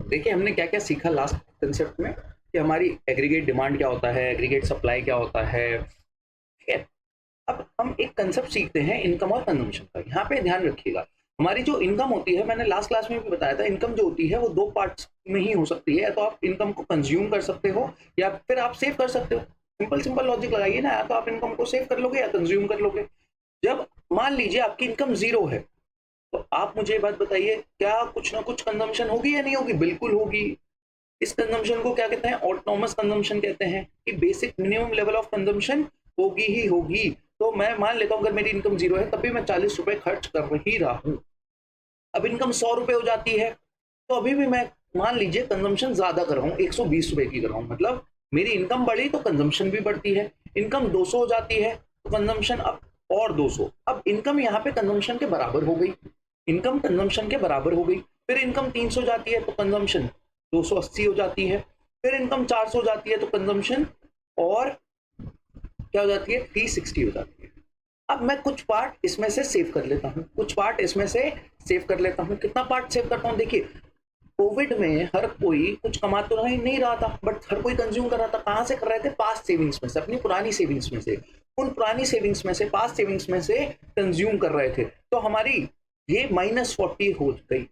देखिए हमने क्या क्या सीखा लास्ट कंसेप्ट में कि हमारी एग्रीगेट डिमांड क्या होता है, एग्रीगेट सप्लाई क्या होता है। ठीक है, अब हम एक कंसेप्ट सीखते हैं इनकम और कंजम्पशन का। यहाँ पे ध्यान रखिएगा, हमारी जो इनकम होती है, मैंने लास्ट क्लास में भी बताया था, इनकम जो होती है वो दो पार्ट्स में ही हो सकती है। तो आप इनकम को कंज्यूम कर सकते हो या फिर आप सेव कर सकते हो। सिंपल सिंपल लॉजिक लगाइए ना, या तो आप इनकम को सेव कर लोगे या कंज्यूम कर लोगे। जब मान लीजिए आपकी इनकम जीरो है, तो आप मुझे ये बात बताइए, क्या कुछ ना कुछ कंजम्पशन होगी या नहीं होगी? बिल्कुल होगी। इस कंजम्पशन को क्या कहते हैं? ऑटोनोमस कंजम्पशन कहते हैं, कि basic minimum level of consumption होगी ही होगी। तो मैं मान लेता हूं अगर मेरी इनकम जीरो है तब भी मैं 40 रुपए खर्च कर ही रहा हूं। अब इनकम 100 रुपए हो जाती है तो अभी भी मैं मान लीजिए कंजम्पशन ज्यादा कर रहा हूँ, 120 रुपए की कर रहा हूँ, मतलब मेरी इनकम बढ़ी तो कंजम्पशन भी बढ़ती है। इनकम 200 हो जाती है तो कंजम्पशन अब और 200। अब इनकम यहाँ पे कंजम्पशन के बराबर हो गई, इनकम कंजम्पशन के बराबर हो गई। फिर इनकम 300 जाती है तो कंजम्पशन 280 हो जाती है। फिर इनकम 400 जाती है तो कंजम्पशन और क्या हो जाती है? 360 हो जाती है। अब मैं कुछ पार्ट इसमें से सेव कर लेता हूँ, कुछ पार्ट इसमें से सेव कर लेता हूँ। कितना पार्ट सेव करता हूँ? देखिए कोविड में हर कोई कुछ कमा तो नहीं रहा था, बट हर कोई कंज्यूम कर रहा था। कहां से कर रहे थे? पास्ट सेविंग्स में से, अपनी पुरानी सेविंग्स में से। उन पुरानी सेविंग्स में से, पास्ट सेविंग्स में से कंज्यूम कर रहे थे। तो हमारी ये -40 हो गई।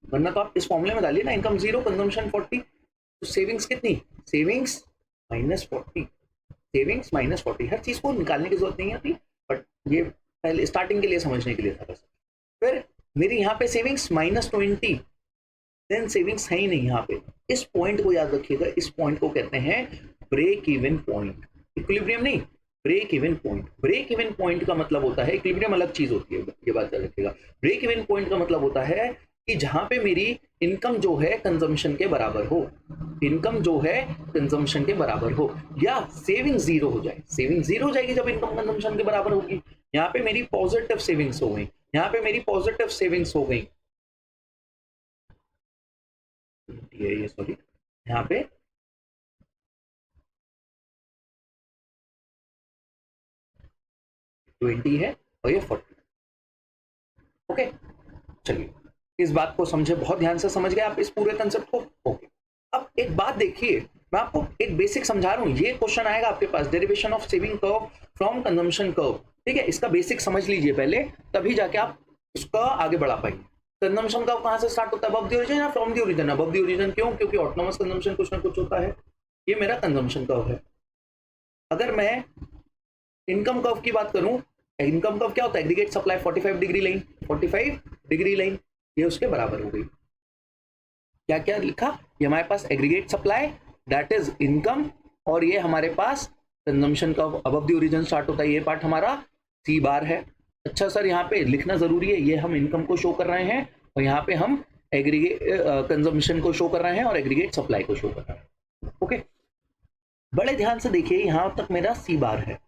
वरना तो आप इस फॉर्मूले में डालिए ना, इनकम जीरो कंजम्पशन 40, तो सेविंग्स कितनी? Savings -40, savings -40। हर चीज को निकालने की जरूरत नहीं होती, बट ये पहले स्टार्टिंग के लिए समझने के लिए था बस। फिर मेरी यहाँ पे सेविंग्स -20, देन सेविंग्स है ही नहीं यहाँ पे। इस पॉइंट को याद रखिएगा, इस पॉइंट को कहते हैं ब्रेक इवन पॉइंट। इक्विलिब्रियम नहीं, break even point. Break even point का मतलब होता है, इक्विलिब्रियम अलग चीज होती है, ये बात याद रखिएगा। ब्रेक इवन पॉइंट का मतलब होता है कि जहां पे मेरी इनकम जो है कंजम्पशन के बराबर हो, इनकम जो है कंजम्पशन के बराबर हो, या सेविंग जीरो हो जाए। सेविंग जीरो हो जाएगी जब इनकम कंजम्पशन के बराबर होगी। यहाँ पे मेरी पॉजिटिव सेविंग्स हो गई, यहाँ पे मेरी पॉजिटिव सेविंग्स हो गई, ये सॉरी, यहाँ पे 20 है और ये 40। ओके, चलिए इस बात को समझे, बहुत ध्यान से समझ गए आप इस पूरे कंसेप्ट को? ओके। अब एक बात देखिए, मैं आपको एक बेसिक समझा रहा हूं, ये क्वेश्चन आएगा आपके पास, derivation of saving curve from consumption curve. ठीक है, इसका बेसिक समझ लीजिए पहले, तभी जाके आप उसका आगे बढ़ा पाएंगे। कंजम्पशन कर्व कहां से स्टार्ट होता है? अबव द ओरिजिन या from the origin? Above the origin. क्यों? क्योंकि ऑटोनोमस कंजम्पशन कुछ ना कुछ होता है। ये मेरा कंजम्पशन कर्व है। अगर मैं इनकम कर्व की बात करूं, इनकम कर्व क्या होता है? Aggregate supply 45 degree line, 45 degree line, ये उसके बराबर हो गई। क्या क्या लिखा? ये हमारे पास aggregate supply that is income, और ये हमारे पास consumption curve above the origin start होता है। ये पार्ट हमारा सी बार है। अच्छा सर, यहाँ पे लिखना जरूरी है, ये हम इनकम को शो कर रहे हैं और यहाँ पे हम एग्रीगेट कंजम्पशन को शो कर रहे हैं और एग्रीगेट सप्लाई को शो कर रहे हैं। ओके, बड़े ध्यान से देखिए, यहां तक मेरा सी बार है,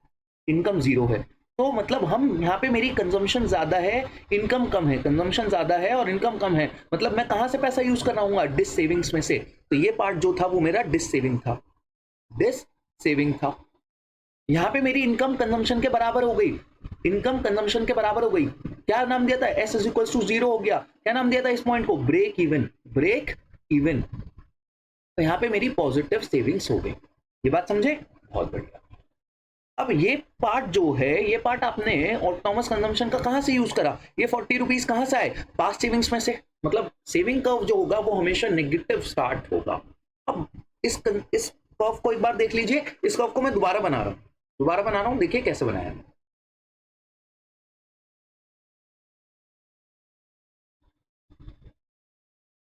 इनकम जीरो है, तो मतलब हम यहाँ पे मेरी कंजम्पशन ज्यादा है, इनकम कम है। कंजम्पशन ज्यादा है और इनकम कम है, मतलब मैं कहां से पैसा यूज कर रहा हूँ? डिस सेविंग्स में से। तो ये पार्ट जो था वो मेरा डिस सेविंग था, डिस सेविंग था। यहाँ पे मेरी इनकम कंजम्पशन के बराबर हो गई, इनकम कंजम्पशन के बराबर हो गई। क्या नाम दिया था? S is equal to zero हो गया। क्या नाम दिया था इस पॉइंट को? Break even, break even. तो यहाँ पे मेरी पॉजिटिव सेविंग्स हो गई। ये बात समझे? बहुत बढ़िया। अब ये पार्ट जो है, ये पार्ट आपने ऑटोनोमस कंजम्पशन का कहां से यूज करा? ये 40 रुपीज कहां से आए? पास्ट सेविंग्स में से। मतलब सेविंग कर्व जो होगा वो हमेशा नेगेटिव स्टार्ट होगा। अब इस कर्व को एक बार देख लीजिए, इस कर्व को मैं दोबारा बना रहा हूं, दोबारा बना रहा हूं, देखिए कैसे बनाया है।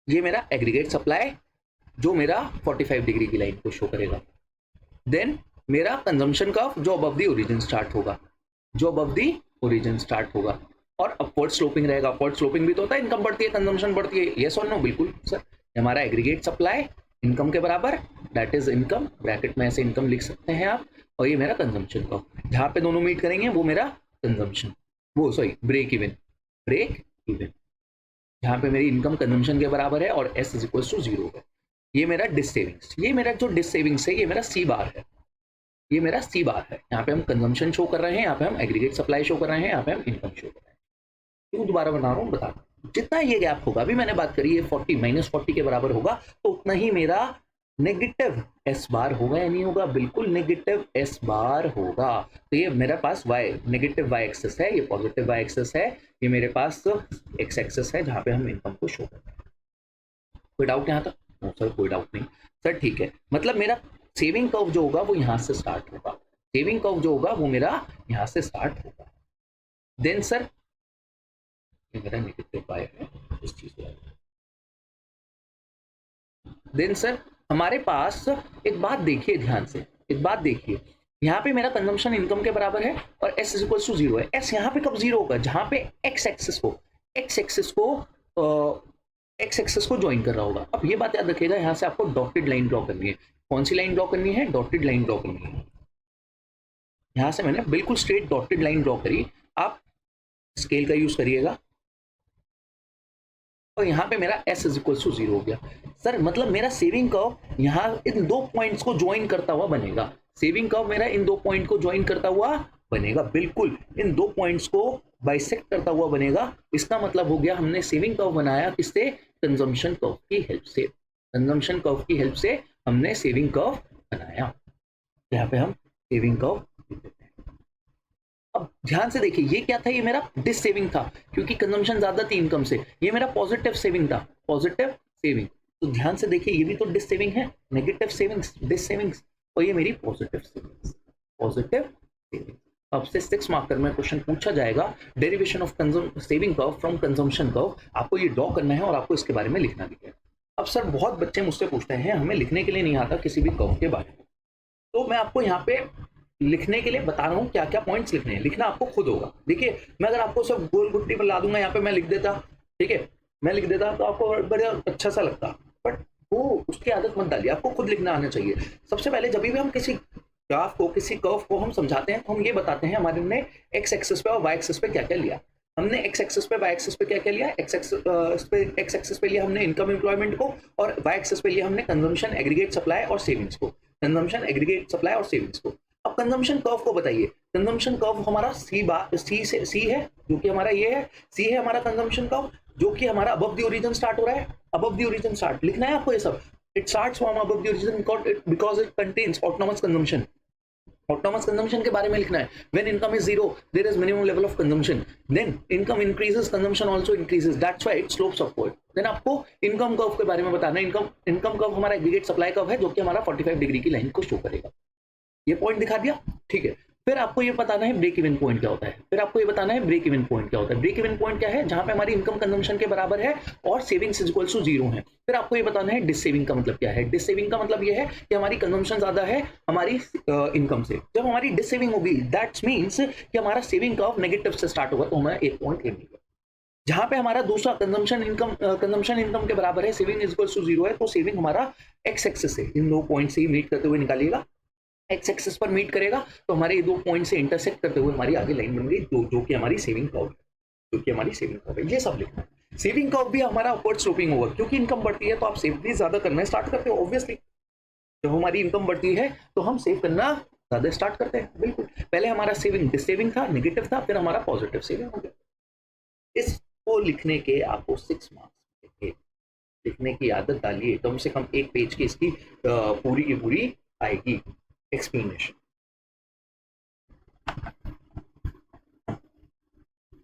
ये मेरा एग्रीगेट सप्लाई जो मेरा 45 डिग्री की लाइन को शो करेगा। देन मेरा कंजम्पशन कर्व जो अबव दी ओरिजिन स्टार्ट होगा, जो अबव दी ओरिजिन स्टार्ट होगा, और अपवर्ड स्लोपिंग रहेगा। अपवर्ड स्लोपिंग भी तो होता है, इनकम बढ़ती है कंजम्पशन बढ़ती है। यस और नो? बिल्कुल सर। हमारा एग्रीगेट सप्लाई इनकम के बराबर, दैट इज इनकम, ब्रैकेट में ऐसे इनकम लिख सकते हैं आप, और ये मेरा कंजम्पशन कर्व, जहां पे दोनों मीट करेंगे वो मेरा कंजम्पशन, वो sorry break even, break even, जहां पे मेरी इनकम कंजम्पशन के बराबर है और S is equal to zero है। ये मेरा डिस सेविंग्स, ये मेरा जो डिस सेविंग्स है ये मेरा सी बार है, ये मेरा सी बार है। यहाँ पे हम कंजम्पशन शो कर रहे हैं, यहाँ पे हम एग्रीगेट सप्लाई शो कर रहे हैं, यहाँ पे हम इनकम शो कर रहे हैं। क्यों दोबारा बना रहा हूँ बता। जितना ये गैप होगा, अभी मैंने बात करी है 40 -40 के बराबर होगा, तो उतना ही मेरा नेगेटिव एस बार होगा या नहीं होगा? बिल्कुल नेगेटिव एस बार होगा। तो ये मेरे पास वाई, नेगेटिव वाई एक्सेस है, ये पॉजिटिव वाई एक्सेस है, ये मेरे पास एक्स एक्सेस है जहां पे हम इनकम को शो करते हैं। कोई डाउट यहाँ तक? नो सर, कोई डाउट नहीं सर। ठीक है, मतलब मेरा सेविंग कर्व जो होगा वो यहाँ से स्टार्ट होगा, सेविंग कर्व जो होगा वो मेरा यहाँ से स्टार्ट होगा। देन सर, ये मेरा नेगेटिव वाई है इस चीज को। देन सर हमारे पास एक बात देखिए ध्यान से, एक बात देखिए, यहाँ पे मेरा कंजम्पशन इनकम के बराबर है और S is equal to zero है। एस यहाँ पे कब जीरो होगा? जहां पे एक्स एक्सिस को एक्स एक्सिस को ज्वाइन कर रहा होगा। अब ये बात याद रखिएगा, यहाँ से आपको डॉटेड लाइन ड्रॉ करनी है। कौन सी लाइन ड्रॉ करनी है? डॉटेड लाइन ड्रॉ करनी है। यहाँ से मैंने बिल्कुल स्ट्रेट डॉटेड लाइन ड्रॉ करी। आप स्केल का यूज करिएगा और यहाँ पे मेरा s is equal to zero हो गया। सर मतलब मेरा सेविंग कर्व यहाँ इन दो पॉइंट्स को ज्वाइन करता हुआ बनेगा। सेविंग कर्व मेरा इन दो पॉइंट को ज्वाइन करता हुआ बनेगा, बिल्कुल इन दो पॉइंट्स को बाइसेक्ट करता हुआ बनेगा। इसका मतलब हो गया हमने सेविंग कर्व बनाया किससे? कंजम्पशन कर्व की हेल्प से। कंजम्पशन कर्व की हेल्प से हमने सेविंग कर्व बनाया। यहाँ पे हम सेविंग कर्व, अब ध्यान से देखिए ये क्या था? ये मेरा डिस सेविंग था क्योंकि कंजम्पशन ज्यादा थी इनकम से। ये मेरा पॉजिटिव सेविंग था, पॉजिटिव सेविंग। तो ध्यान से देखिए ये भी तो डिस सेविंग है, नेगेटिव सेविंग्स, डिस सेविंग्स, और ये मेरी पॉजिटिव सेविंग्स, पॉजिटिव सेविंग। अब से 6 मार्कर में क्वेश्चन पूछा जाएगा, derivation of saving curve from consumption curve. आपको ये ड्रॉ करना है और आपको इसके बारे में लिखना भी है। अब सर बहुत बच्चे मुझसे पूछते हैं हमें लिखने के लिए नहीं आता किसी भी कर्व के बारे में, तो मैं आपको यहाँ पे लिखने के लिए बता रहा हूँ क्या क्या पॉइंट्स लिखने हैं। लिखना आपको खुद होगा। देखिए मैं अगर आपको सब गोल गुट्टी पर ला दूंगा यहाँ पे, मैं लिख देता, ठीक है, मैं लिख देता तो आपको बड़ा अच्छा सा लगता, बट वो उसकी आदत मत डालिए, आपको खुद लिखना आना चाहिए। सबसे पहले जब भी हम किसी ग्राफ को, किसी कर्व को हम समझाते हैं तो हम ये बताते हैं हमारे ने एक्स एक्सिस पे और वाई एक्सिस पे क्या क्या लिया। हमने एक्स एक्सिस पे, वाई एक्सिस पे क्या क्या लिया? एक्स एक्सिस पे लिया हमने इनकम एम्प्लॉयमेंट को, और वाई एक्सिस पे लिया हमने कंजम्पशन, एग्रीगेट सप्लाई और सेविंग्स को। कंजम्पशन, एग्रीगेट सप्लाई और सेविंग्स को। अब कंजम्पशन कर्व को बताइए। कंजम्पशन कर्व हमारा सी है, जो कि हमारा ये है, सी है हमारा कंजम्पशन कर्व, जो कि हमारा अबव द ओरिजिन स्टार्ट हो रहा है। अबव द ओरिजिन स्टार्ट लिखना है आपको ये सब। It starts from above the origin because it contains autonomous consumption. Autonomous consumption के बारे में लिखना है। When income is zero there is minimum level of consumption, then income increases, consumption also increases, that's why it slopes upward. Then आपको income curve के बारे में बताना है। इनकम कर्व हमारा एग्रीगेट सप्लाई कर्व है, जो कि हमारा 45 डिग्री की लाइन को शो करेगा। ये पॉइंट दिखा दिया, ठीक है। फिर आपको ये बताना है ब्रेक इवन पॉइंट क्या होता है। फिर आपको ये बताना है ब्रेक इवन पॉइंट क्या होता है। ब्रेक इवन पॉइंट क्या है? जहां पे हमारी इनकम कंजम्पशन के बराबर है और savings is equal to zero है। फिर आपको ये बताना है डिस सेविंग का मतलब क्या है। डिस सेविंग का मतलब ये है कि हमारी कंजम्पशन ज्यादा है हमारी इनकम से। जब हमारी डिस सेविंग होगी दैट्स मीन्स कि हमारा सेविंग कर्व नेगेटिव से स्टार्ट होगा, तो हमारा एक पॉइंट मिलेगा। जहां पे हमारा दूसरा कंजम्पशन इनकम के बराबर है, saving is equal to zero है, तो सेविंग हमारा एक्स एक्सिस से, इन दो पॉइंट से ही मीट करते हुए निकालिएगा। एक्स एक्सिस पर मीट करेगा तो हमारे ये दो पॉइंट से इंटरसेक्ट करते हुए हमारी आगे लाइन बन गई, जो कि हमारी सेविंग कर्व है, जो कि हमारी सेविंग कर्व है। ये सब लिखना है। सेविंग कर्व भी हमारा अपवर्ड स्लोपिंग होगा, क्योंकि इनकम बढ़ती है तो आप सेव भी ज्यादा करना स्टार्ट करते हो। ऑब्वियसली जब हमारी इनकम बढ़ती है तो हम सेव करना ज्यादा स्टार्ट करते हैं। बिल्कुल, पहले हमारा सेविंग डिसेविंग था, नेगेटिव था, फिर हमारा पॉजिटिव सेविंग हो गया। इसको लिखने के आपको 6 मार्क्स लिखने की आदत डालिए, कम से कम एक पेज की इसकी पूरी की पूरी आएगी एक्सप्लेनेशन।